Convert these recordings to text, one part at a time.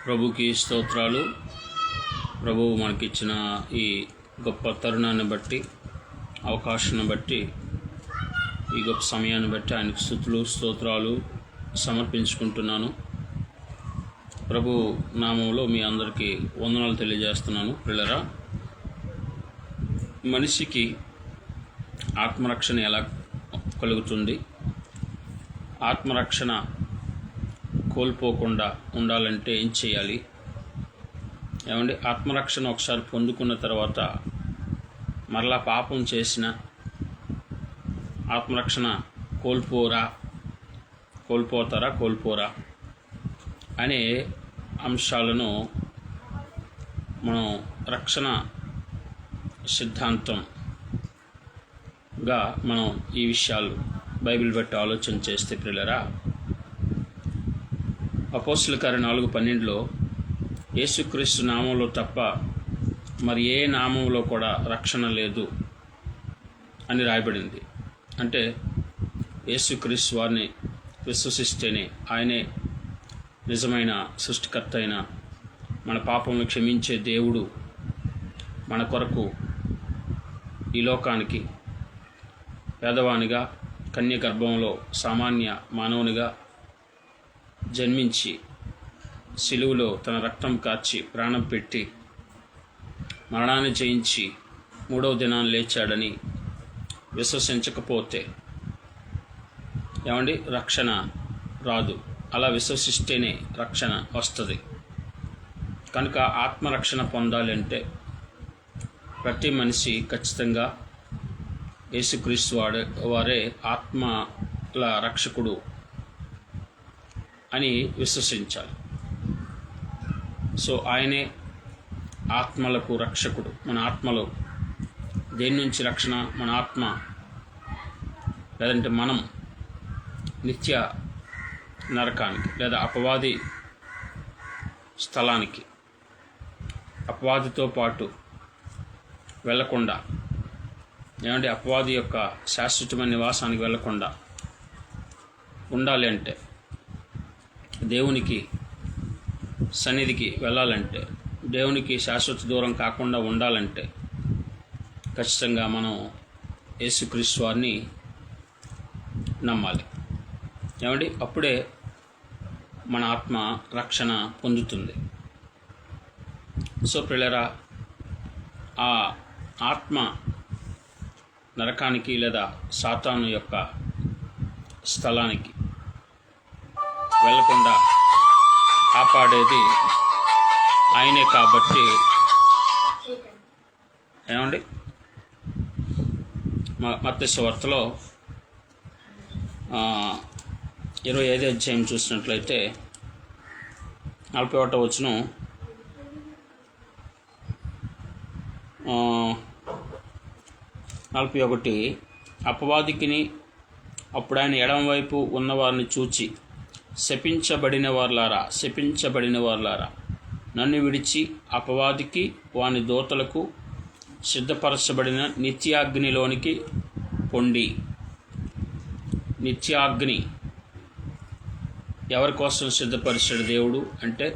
ప్రభుకి స్తోత్రాలు. ప్రభువు మనకిచ్చిన ఈ గొప్ప తరుణాన్ని బట్టి, అవకాశాన్ని బట్టి, ఈ గొప్ప సమయాన్ని బట్టి ఆయనకు స్తుతులు స్తోత్రాలు సమర్పించుకుంటున్నాను. ప్రభు నామంలో మీ అందరికీ వందనాలు తెలియజేస్తున్నాను. పిల్లరా, మనిషికి ఆత్మరక్షణ ఎలా కలుగుతుంది? ఆత్మరక్షణ కోల్పోకుండా ఉండాలంటే ఏం చేయాలి? ఏమండి, ఆత్మరక్షణ ఒకసారి పొందుకున్న తర్వాత మరలా పాపం చేసిన ఆత్మరక్షణ కోల్పోరా అనే అంశాలను మనం రక్షణ సిద్ధాంతంగా మనం ఈ విషయాలు బైబిల్ బట్టి ఆలోచన చేస్తే పిల్లరా, అపోస్తలుల కార్యం 4:12 యేసుక్రీస్తు నామంలో తప్ప మరి ఏ నామంలో కూడా రక్షణ లేదు అని రాయబడింది. అంటే యేసుక్రీస్తు వారిని విశ్వసిస్తేనే ఆయనే నిజమైన సృష్టికర్త అయిన మన పాపములను క్షమించే దేవుడు మన కొరకు ఈ లోకానికి పేదవానిగా కన్య గర్భంలో సామాన్య మానవునిగా జన్మించి సిలువలో తన రక్తం కార్చి ప్రాణం పెట్టి మరణాన్ని జయించి 3వ దినాన్ని లేచాడని విశ్వసించకపోతే ఏమండి, రక్షణ రాదు. అలా విశ్వసిస్తేనే రక్షణ వస్తుంది. కనుక ఆత్మరక్షణ పొందాలి అంటే ప్రతి మనిషి ఖచ్చితంగా యేసుక్రీస్తు వారే ఆత్మల రక్షకుడు అని విశ్వసించాలి. సో ఆయనే ఆత్మలకు రక్షకుడు. మన ఆత్మలో దేని నుంచి రక్షణ? మన ఆత్మ లేదంటే మనం నిత్య నరకానికి లేదా అపవాది స్థలానికి, అపవాదితో పాటు వెళ్ళకుండా, ఏమంటే అపవాది యొక్క శాశ్వతమైన నివాసానికి వెళ్ళకుండా ఉండాలి అంటే, దేవునికి సన్నిధికి వెళ్ళాలంటే, దేవునికి శాశ్వత దూరం కాకుండా ఉండాలంటే ఖచ్చితంగా మనం యేసుక్రీస్తు వారిని నమ్మాలి. ఏమండి, అప్పుడే మన ఆత్మ రక్షణ పొందుతుంది. సో పిల్లరా, ఆ ఆత్మ నరకానికి లేదా సాతాను యొక్క స్థలానికి వెళ్ళకుండా కాపాడేది ఆయనే. కాబట్టి ఏమండి, మత్తయి సువార్తలో 25వ అధ్యాయం చూసినట్లయితే 41వ వచనం, అపవాదికిని అప్పుడు ఆయన ఎడమవైపు ఉన్నవారిని చూచి శపించబడిన వారులారా నన్ను విడిచి అపవాదికి వాని దూతలకు సిద్ధపరచబడిన నిత్యాగ్నిలోనికి పొండి. నిత్యాగ్ని ఎవరి కోసం సిద్ధపరిచాడు దేవుడు అంటే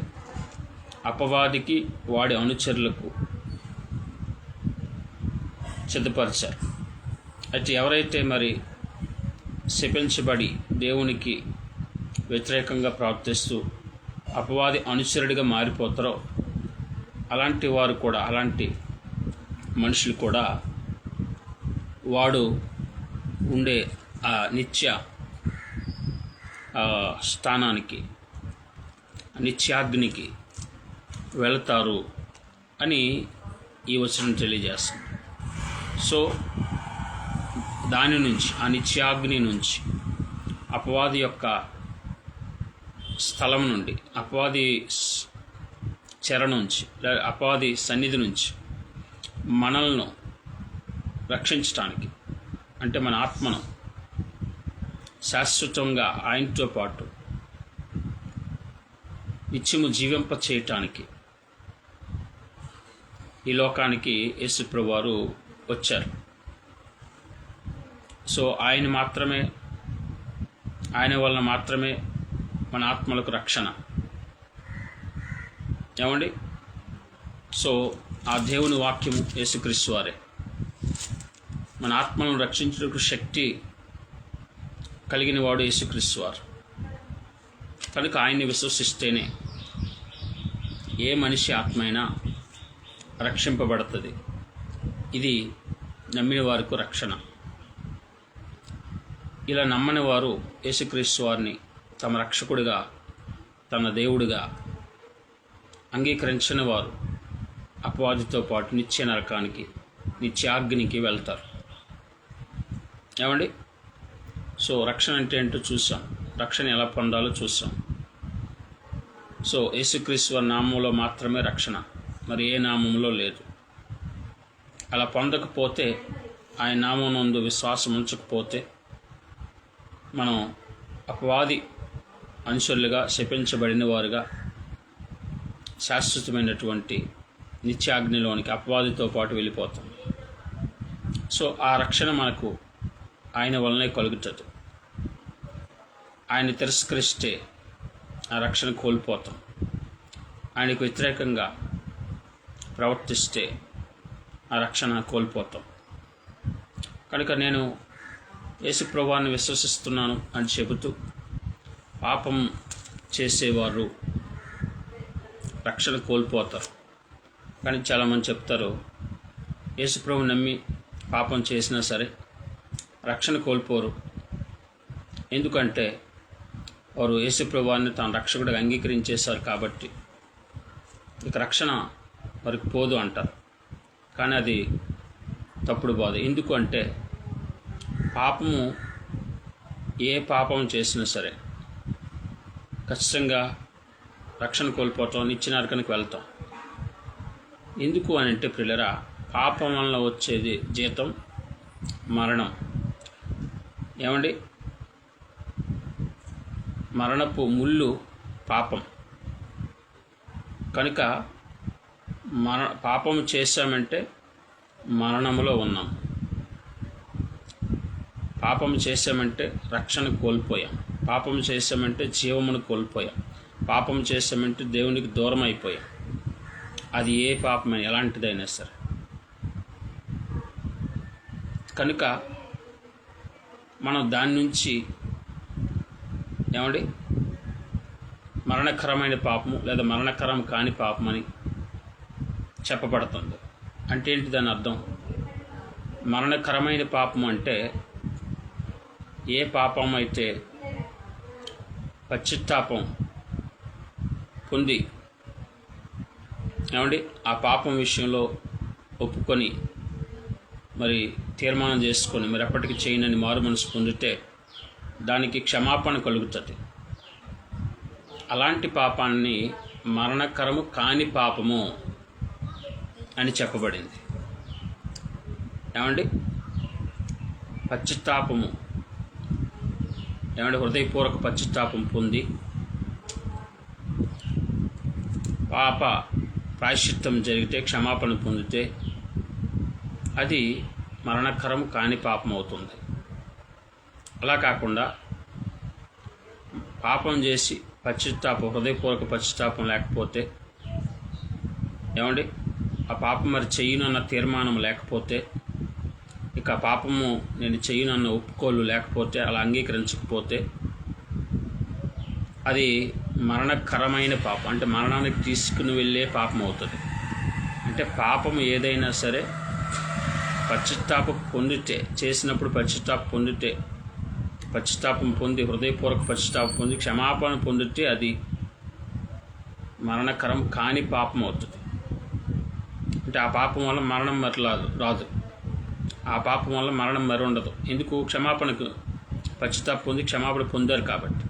అపవాదికి వాడి అనుచరులకు సిద్ధపరిచారు. అయితే ఎవరైతే మరి శపించబడి దేవునికి వ్యతిరేకంగా ప్రవర్తిస్తూ అపవాది అనుచరుడిగా మారిపోతారో అలాంటి వారు కూడా, అలాంటి మనుషులు కూడా వాడు ఉండే ఆ నిత్య స్థానానికి, నిత్యాగ్నికి వెళతారు అని ఈ వచనం తెలియజేస్తుంది. సో దాని నుంచి, ఆ నిత్యాగ్ని నుంచి, అపవాది యొక్క స్థలం నుండి, అపవాది చెర నుంచి, అపవాది సన్నిధి నుంచి మనల్ని రక్షించటానికి, అంటే మన ఆత్మను శాశ్వతంగా ఆయనతో పాటు నిత్యము జీవింప చేయటానికి ఈ లోకానికి యేసు ప్రభువారు వచ్చారు. సో ఆయన వలన మాత్రమే మన ఆత్మలకు రక్షణ. ఏమండి? సో ఆ దేవుని వాక్యము యేసుక్రీస్తు వారే. మన ఆత్మలను రక్షించుటకు శక్తి కలిగిన వాడు యేసుక్రీస్తు వారు. కనుక ఆయన్ని విశ్వసిస్తేనే ఏ మనిషి ఆత్మ అయినా రక్షింపబడుతుంది. ఇది నమ్మిన వారికి రక్షణ. ఇలా నమ్మని వారు యేసుక్రీస్తు వారిని తమ రక్షకుడిగా, తన దేవుడిగా అంగీకరించని వారు అపవాదితో పాటు నిత్య నరకానికి, నిత్యాగ్నికి వెళ్తారు. ఏమండి? సో రక్షణ అంటే ఏంటో చూసాం, రక్షణ ఎలా పొందాలో చూసాం. సో యేసుక్రీస్తు వారి నామంలో మాత్రమే రక్షణ, మరి ఏ నామంలో లేదు. అలా పొందకపోతే, ఆయన నామం నందు విశ్వాసం ఉంచకపోతే మనం అపవాది అనుచరులుగా, శపించబడిన వారుగా శాశ్వతమైనటువంటి నిత్యాగ్నిలోనికి అపవాదితో పాటు వెళ్ళిపోతాం. సో ఆ రక్షణ మనకు ఆయన వలనే కలుగుతుంది. ఆయన తిరస్కరిస్తే ఆ రక్షణ కోల్పోతాం. ఆయనకు వ్యతిరేకంగా ప్రవర్తిస్తే ఆ రక్షణ కోల్పోతాం. కనుక నేను యేసు ప్రభువుని విశ్వసిస్తున్నాను అని చెబుతూ పాపం చేసేవారు రక్షణ కోల్పోతారు. కానీ చాలామంది చెప్తారు, యేసు ప్రభువు నమ్మి పాపం చేసినా సరే రక్షణ కోల్పోరు. ఎందుకంటే వారు యేసు ప్రభువుని తన రక్షకుడిగా అంగీకరించేశారు కాబట్టి ఇక రక్షణ వారికి పోదు అంటారు. కానీ అది తప్పుడు బాధ. ఎందుకు అంటే పాపము, ఏ పాపం చేసినా సరే ఖచ్చితంగా రక్షణ కోల్పోతాం, నిత్య నరకానికి వెళ్తాం. ఎందుకు అని అంటే ప్రియులారా, పాపం వలన వచ్చేది జీతం మరణం. ఏమండి? మరణపు ముళ్ళు పాపం. కనుక పాపం చేశామంటే మరణములో ఉన్నాం. పాపం చేశామంటే రక్షణ కోల్పోయాం. పాపం చేశామంటే జీవమును కోల్పోయాం. పాపం చేశామంటే దేవునికి దూరం అయిపోయాం. అది ఏ పాపమైనా, ఎలాంటిదైనా సరే. కనుక మనం దాని నుంచి ఏమండి మరణకరమైన పాపము లేదా మరణకరం కాని పాపమని చెప్పబడుతుంది. అంటే ఏంటి దాని అర్థం? మరణకరమైన పాపం అంటే ఏ పాపం అయితే పశ్చాత్తాపం పొంది ఏమండి ఆ పాపం విషయంలో ఒప్పుకొని మరి తీర్మానం చేసుకొని మరి ఎప్పటికీ చేయనని మారు మనసు పొందితే దానికి క్షమాపణ కలుగుతుంది. అలాంటి పాపాన్ని మరణకరము కాని పాపము అని చెప్పబడింది. ఏమండి? పశ్చాత్తాపము, ఏమంటే హృదయపూర్వక పశ్చాత్తాపం పొంది పాప ప్రాయశ్చిత్తం జరిగితే, క్షమాపణ పొందితే అది మరణకరం కాని పాపం అవుతుంది. అలా కాకుండా పాపం చేసి హృదయపూర్వక పశ్చాత్తాపం లేకపోతే, ఏమండి ఆ పాపం మరి చెయ్యనన్న తీర్మానం లేకపోతే, ఇక పాపము నేను చెయ్యనన్న ఒప్పుకోలు లేకపోతే, అలా అంగీకరించకపోతే అది మరణకరమైన పాపం, అంటే మరణానికి తీసుకుని వెళ్ళే పాపం అవుతుంది. అంటే పాపం ఏదైనా సరే పశ్చాత్తాపం పొందితే, చేసినప్పుడు పశ్చాత్తాపం పొంది హృదయపూర్వక పశ్చాత్తాపం పొంది క్షమాపణ పొందితే అది మరణకరం కాని పాపం అవుతుంది. అంటే ఆ పాపం వల్ల మరణం మరి రాదు. ఆ పాపం వల్ల మరణం మరి ఉండదు. ఎందుకు? క్షమాపణకు పశ్చాత్తాపం పొంది క్షమాపణ పొందారు కాబట్టి.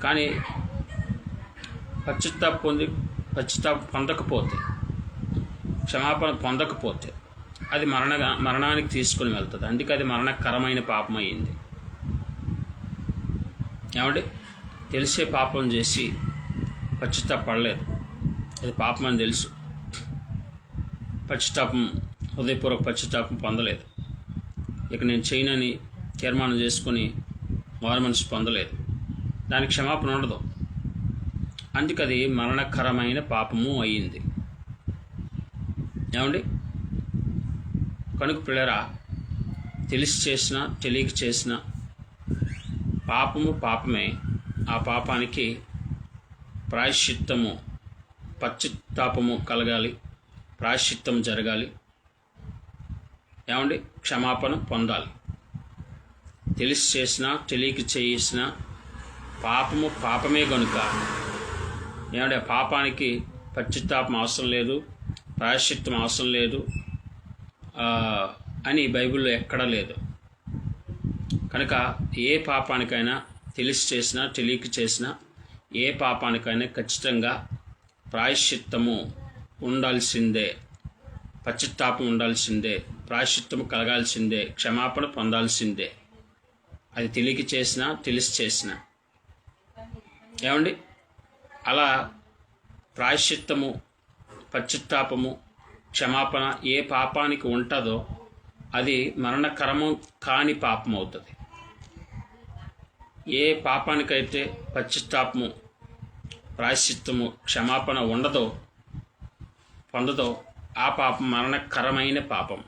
కానీ పశ్చాత్తాపం పొందకపోతే, క్షమాపణ పొందకపోతే అది మరణానికి తీసుకుని వెళ్తుంది. అందుకే అది మరణకరమైన పాపం అయ్యింది. ఏమంటే తెలిసే పాపం చేసి పశ్చాత్తాపడలేదు, అది పాపం అని తెలుసు, హృదయపూర్వక పశ్చాత్తాపం పొందలేదు, ఇక నేను చేయనని తీర్మానం చేసుకుని మారు మనసు పొందలేదు, దానికి క్షమాపణ ఉండదు. అందుకది మరణకరమైన పాపము అయ్యింది. ఏమండి? కనుక పిల్లరా, తెలిసి చేసినా తెలియక చేసిన పాపము పాపమే. ఆ పాపానికి ప్రాయశ్చిత్తము, పశ్చాత్తాపము కలగాలి, ప్రాయశ్చిత్తం జరగాలి. ఏమండి? క్షమాపణ పొందాలి. తెలిసి చేసినా తెలియక చేసిన పాపము పాపమే కనుక ఏమంటే ఆ పాపానికి పశ్చాత్తాపం అవసరం లేదు, ప్రాయశ్చిత్తం అవసరం లేదు అని బైబిల్లో ఎక్కడా లేదు. కనుక ఏ పాపానికైనా తెలిసి చేసినా తెలియక చేసినా ఏ పాపానికైనా ఖచ్చితంగా ప్రాయశ్చిత్తము ఉండాల్సిందే, పశ్చాత్తాపం ఉండాల్సిందే, ప్రాయశ్చిత్తము కలగాల్సిందే, క్షమాపణ పొందాల్సిందే. అది తెలియక చేసినా తెలిసి చేసినా. ఏమండి? అలా ప్రాయశ్చిత్తము, పశ్చాత్తాపము, క్షమాపణ ఏ పాపానికి ఉంటుందో అది మరణకరము కాని పాపం అవుతుంది. ఏ పాపానికైతే పశ్చాత్తాపము, ప్రాయశ్చిత్తము, క్షమాపణ పొందదో ఆ పాపం మరణకరమైన పాపం.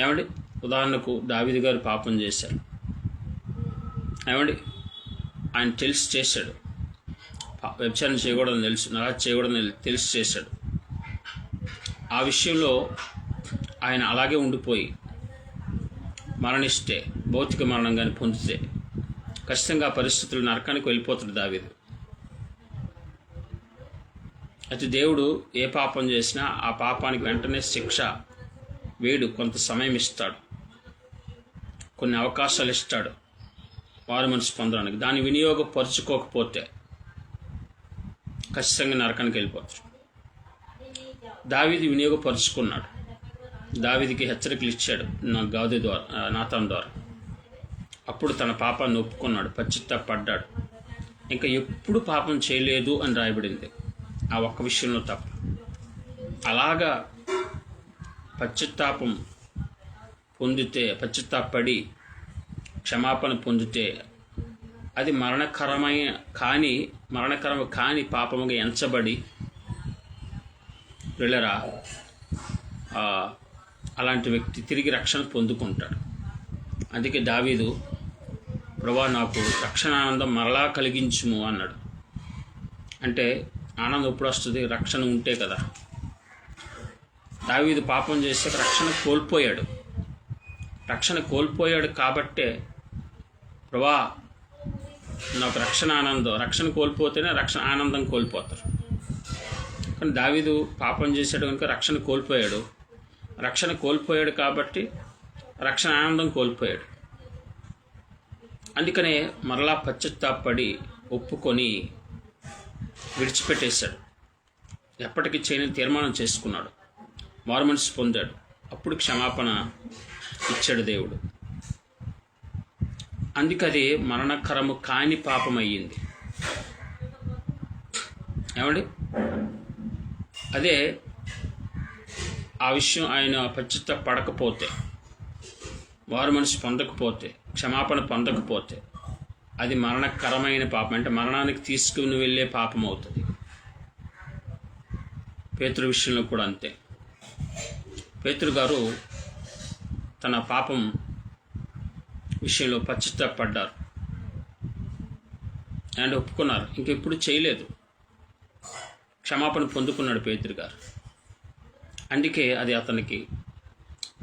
ఏమండి? ఉదాహరణకు దావీదు గారు పాపం చేశారు. ఏమండి? ఆయన తెలిసి చేశాడు. వ్యభిచారం చేయకూడదని తెలుసు, అలా చేయకూడదని తెలిసి చేశాడు. ఆ విషయంలో ఆయన అలాగే ఉండిపోయి మరణిస్తే, భౌతిక మరణం కానీ పొందితే ఖచ్చితంగా పరిస్థితులు నరకానికి వెళ్ళిపోతాడు దావీదు. అయితే దేవుడు ఏ పాపం చేసినా ఆ పాపానికి వెంటనే శిక్ష వేడు, కొంత సమయం ఇస్తాడు, కొన్ని అవకాశాలు ఇస్తాడు వారు మనసు పొందడానికి. దాన్ని వినియోగపరుచుకోకపోతే ఖచ్చితంగా నరకానికి వెళ్ళిపోతాడు. దావీదు వినియోగపరుచుకున్నాడు. దావీదుకి హెచ్చరికలు ఇచ్చాడు గాదు ద్వారా, నాతాను ద్వారా. అప్పుడు తన పాపాన్ని ఒప్పుకున్నాడు, పశ్చాత్తాపడ్డాడు. ఇంకా ఎప్పుడు పాపం చేయలేదు అని రాయబడింది, ఆ ఒక్క విషయంలో తప్ప. అలాగా పశ్చాత్తాపం పొందితే, పశ్చాత్తాపడి క్షమాపణ పొందితే అది మరణకరము కాని పాపముగా ఎంచబడి వెళ్ళరా అలాంటి వ్యక్తి తిరిగి రక్షణ పొందుకుంటాడు. అందుకే దావీదు, ప్రభువా నాకు రక్షణ ఆనందం మరలా కలిగించుము అన్నాడు. అంటే ఆనందం ఎప్పుడు వస్తుంది? రక్షణ ఉంటే కదా. దావీదు పాపం చేస్తే రక్షణ కోల్పోయాడు కాబట్టే ప్రభువా నాకు రక్షణ కోల్పోతేనే రక్షణ ఆనందం కోల్పోతారు. కానీ దావీదు పాపం చేశాడు కనుక రక్షణ కోల్పోయాడు కాబట్టి రక్షణ ఆనందం కోల్పోయాడు. అందుకనే మరలా పశ్చాత్తాపడి ఒప్పుకొని విడిచిపెట్టేశాడు. ఎప్పటికీ చేయని తీర్మానం చేసుకున్నాడు, మారు మనసు పొందాడు. అప్పుడు క్షమాపణ ఇచ్చాడు దేవుడు. అందుకది మరణకరము కాని పాపం అయ్యింది. ఏమండి? అదే ఆ విషయం ఆయన పశ్చాత్తాపడకపోతే, వారు మనసు పొందకపోతే, క్షమాపణ పొందకపోతే అది మరణకరమైన పాపం, అంటే మరణానికి తీసుకుని వెళ్ళే పాపం అవుతుంది. పేతురు విషయంలో కూడా అంతే. పేతురు గారు తన పాపం విషయంలో పశ్చాత్తాపడ్డారు అండ్ ఒప్పుకున్నారు. ఇంకెప్పుడు చేయలేదు, క్షమాపణ పొందుకున్నాడు పేతురు గారు. అందుకే అది అతనికి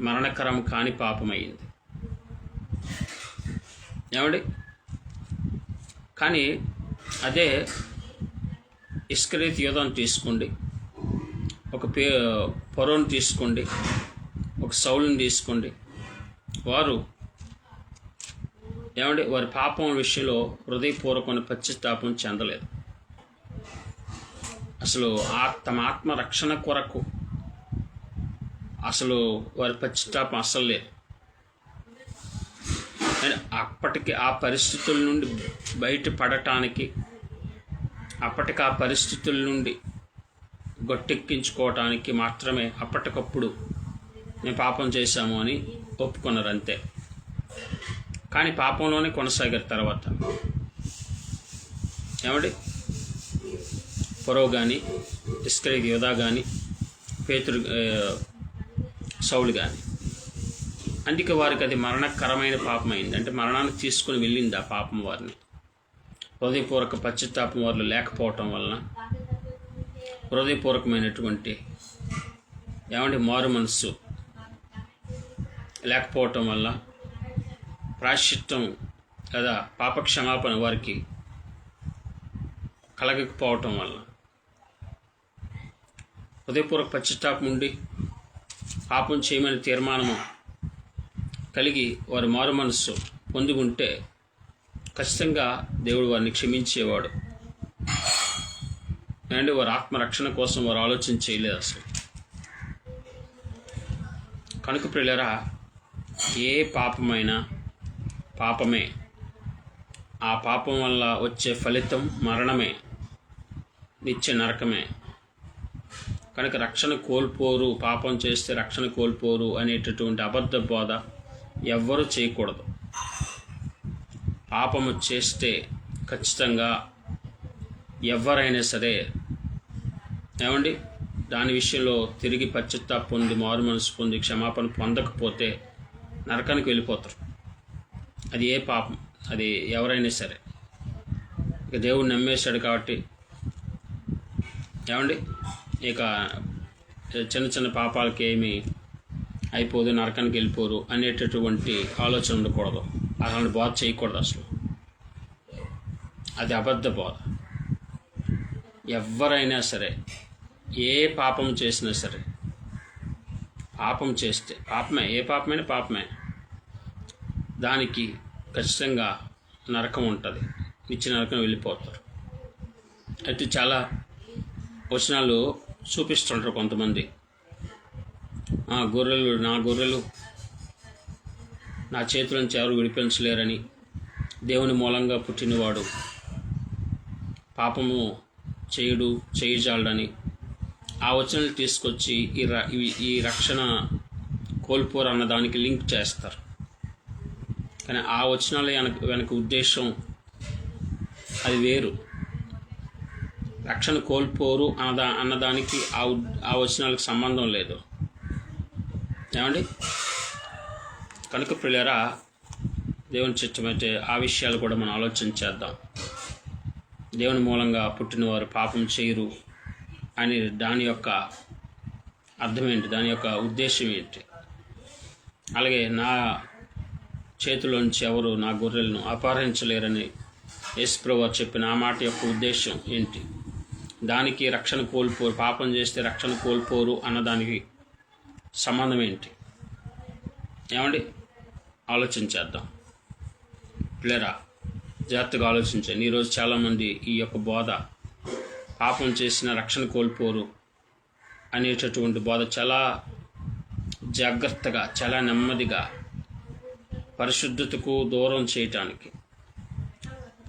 మరణకరం కాని పాపం అయింది. ఏమండి? కానీ అదే ఇస్కరియోతు యోధాను తీసుకోండి, ఒక ఫరోను తీసుకోండి, ఒక సౌలుని తీసుకోండి. వారు ఏమంటే వారి పాపం విషయంలో హృదయపూర్వకమైన పశ్చాత్తాపం చెందలేదు. అసలు తమ ఆత్మ రక్షణ కొరకు అసలు వారి పశ్చాత్తాపం అస్సలు లేదు. అప్పటికి ఆ పరిస్థితుల నుండి బయటపడటానికి, అప్పటికి ఆ పరిస్థితుల నుండి గట్టెక్కించుకోవటానికి మాత్రమే అప్పటికప్పుడు మేము పాపం చేశాము అని ఒప్పుకున్నారు అంతే. కానీ పాపంలోనే కొనసాగారు తర్వాత. ఏమండి? ఫరో కానీ, ఇస్కరియోతు యూదా కానీ, పేతురు సౌలు కానీ. అందుకే వారికి అది మరణకరమైన పాపమైంది. అంటే మరణానికి తీసుకుని వెళ్ళింది ఆ పాపం వారిని. హృదయపూర్వక పశ్చాత్తాపం వారిలో లేకపోవటం వలన, హృదయపూర్వకమైనటువంటి మారు మనస్సు లేకపోవటం వల్ల, ప్రాయశ్చిత్తం లేదా పాప క్షమాపణ వారికి కలగకపోవటం వల్ల, హృదయపూర్వక పశ్చాత్తాపం ఉండి పాపం చేయమని తీర్మానము కలిగి వారు మారు మనస్సు పొంది ఉంటే ఖచ్చితంగా దేవుడు వారిని క్షమించేవాడు. అండ్ వారి ఆత్మరక్షణ కోసం వారు ఆలోచన చేయలేదు అసలు. కనుక ప్రియులారా, ఏ పాపమైనా పాపమే. ఆ పాపం వల్ల వచ్చే ఫలితం మరణమే, నిత్య నరకమే. కనుక రక్షణ కోల్పోరు, పాపం చేస్తే రక్షణ కోల్పోరు అనేటటువంటి అబద్ధ బోధ ఎవ్వరూ చేయకూడదు. పాపము చేస్తే ఖచ్చితంగా ఎవరైనా సరే దాని విషయంలో తిరిగి పశ్చాత్తాపం పొంది, మారు మనసు పొంది, క్షమాపణ పొందకపోతే నరకానికి వెళ్ళిపోతారు. అది ఏ పాపం, అది ఎవరైనా సరే. ఇక దేవుడు నమ్మేశాడు కాబట్టి ఇక చిన్న చిన్న పాపాలకి ఏమి అయిపోదు, నరకానికి వెళ్ళిపోరు అనేటటువంటి ఆలోచన ఉండకూడదు. అలాంటి బోధ చేయకూడదు అసలు. అది అబద్ధ బోధ. ఎవరైనా సరే ఏ పాపం చేసినా సరే, పాపం చేస్తే పాపమే, ఏ పాపమైనా పాపమే, దానికి ఖచ్చితంగా నరకం ఉంటుంది, నిత్య నరకం వెళ్ళిపోతారు. అయితే చాలా వచనాలు చూపిస్తుంటారు కొంతమంది. నా గొర్రెలు నా చేతుల నుంచి ఎవరు విడిపించలేరని, దేవుని మూలంగా పుట్టినవాడు పాపము చేయజాలని ఆ వచనాలు తీసుకొచ్చి ఈ రక్షణ కోల్పోరు అన్నదానికి లింక్ చేస్తారు. కానీ ఆ వచనాల వెనక ఉద్దేశం అది వేరు. రక్షణ కోల్పోరు అన్నదానికి ఆ వచనాలకు సంబంధం లేదు. కనుక ప్రియులారా, దేవుని చిత్తమైతే ఆ విషయాలు కూడా మనం ఆలోచన చేద్దాం. దేవుని మూలంగా పుట్టినవారు పాపం చేయరు అని దాని యొక్క అర్థం ఏంటి, దాని యొక్క ఉద్దేశం ఏంటి? అలాగే నా చేతిలోంచి ఎవరు నా గొర్రెలను అపహరించలేరని యేసుప్రభువు చెప్పిన ఆ మాట యొక్క ఉద్దేశం ఏంటి? దానికి రక్షణ కోల్పోరు, పాపం చేస్తే రక్షణ కోల్పోరు అన్నదానికి సంబంధం ఏంటి? ఆలోచించేద్దాం. పిల్లరా, జాగ్రత్తగా ఆలోచించండి. ఈరోజు చాలామంది ఈ యొక్క బోధ, పాపం చేసిన రక్షణ కోల్పోరు అనేటటువంటి బోధ చాలా జాగ్రత్తగా, చాలా నెమ్మదిగా, పరిశుద్ధతకు దూరం చేయటానికి,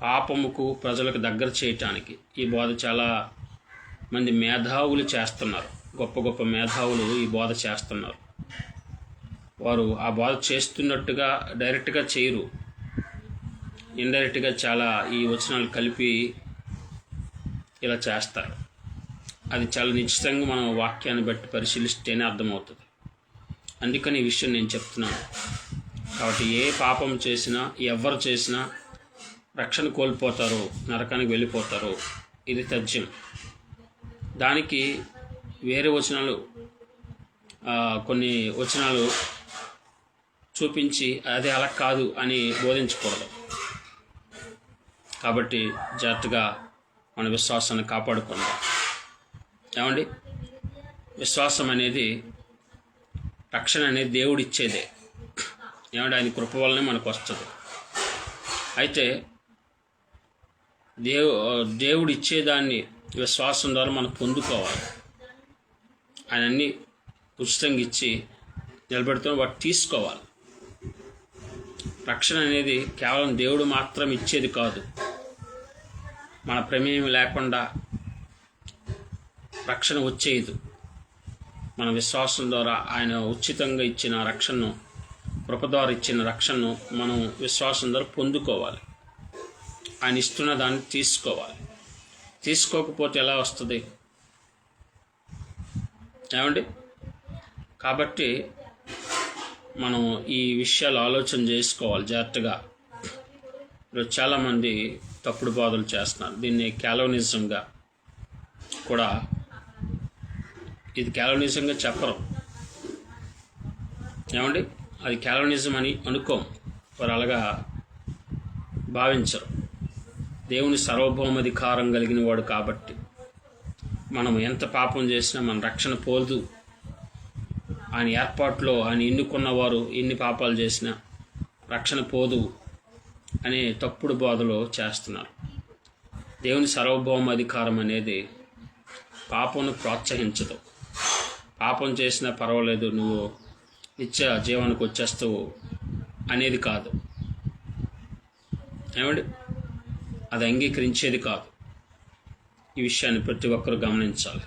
పాపముకు ప్రజలకు దగ్గర చేయటానికి ఈ బోధ చాలా మంది మేధావులు చేస్తున్నారు. గొప్ప గొప్ప మేధావులు ఈ బోధ చేస్తున్నారు. వారు ఆ బోధ చేస్తున్నట్టుగా డైరెక్ట్గా చేయరు, ఇండైరెక్ట్గా చాలా ఈ వచనాలు కలిపి ఇలా చేస్తారు. అది చాలా నిశ్చితంగా మనం వాక్యాన్ని బట్టి పరిశీలిస్తేనే అర్థమవుతుంది. అందుకని ఈ విషయం నేను చెప్తున్నాను. కాబట్టి ఏ పాపం చేసినా, ఎవరు చేసినా రక్షణ కోల్పోతారు, నరకానికి వెళ్ళిపోతారు. ఇది తథ్యం. దానికి వేరే వచనాలు, కొన్ని వచనాలు చూపించి అది అలా కాదు అని బోధించకూడదు. కాబట్టి జాగ్రత్తగా మన విశ్వాసాన్ని కాపాడుకుందాం. విశ్వాసం అనేది, రక్షణ అనేది దేవుడిచ్చేదే. ఆయన కృప వల్లనే మనకు వస్తుంది. అయితే దేవుడు ఇచ్చేదాన్ని విశ్వాసం ద్వారా మనం పొందుకోవాలి. ఆయన అన్నీ ఉచితంగా ఇచ్చి నిలబెడుతున్న వాటి తీసుకోవాలి. రక్షణ అనేది కేవలం దేవుడు మాత్రం ఇచ్చేది కాదు. మన ప్రమేయం లేకుండా రక్షణ వచ్చేది. మన విశ్వాసం ద్వారా ఆయన ఉచితంగా ఇచ్చిన రక్షణను, కృప ద్వారా ఇచ్చిన రక్షణను మనం విశ్వాసం ద్వారా పొందుకోవాలి. ఆయన ఇస్తున్న దాన్ని తీసుకోవాలి. తీసుకోకపోతే ఎలా వస్తుంది? ఏమండి? కాబట్టి మనం ఈ విషయాలు ఆలోచన చేసుకోవాలి జాగ్రత్తగా. ఈరోజు చాలామంది తప్పుడు బోధలు చేస్తున్నారు. దీన్ని క్యాలోనిజంగా కూడా, ఇది క్యాలోనిజంగా చెప్పరు. ఏమండి? అది క్యాలోనిజం అని అనుకోం, వారు అలాగా భావించరు. దేవుని సార్వభౌమాధికారం కలిగిన వాడు కాబట్టి మనం ఎంత పాపం చేసినా మన రక్షణ పోదు. ఆయన ఏర్పాట్లో ఆయన ఎన్నుకున్నవారు ఎన్ని పాపాలు చేసినా రక్షణ పోదు అనే తప్పుడు బోధలు చేస్తున్నారు. దేవుని సార్వభౌమాధికారం అనేది పాపను ప్రోత్సహించదు. పాపం చేసినా పర్వాలేదు, నువ్వు నిత్య జీవానికి వచ్చేస్తావు అనేది కాదు. ఏమండి? అది అంగీకరించేది కాదు. ఈ విషయాన్ని ప్రతి ఒక్కరూ గమనించాలి.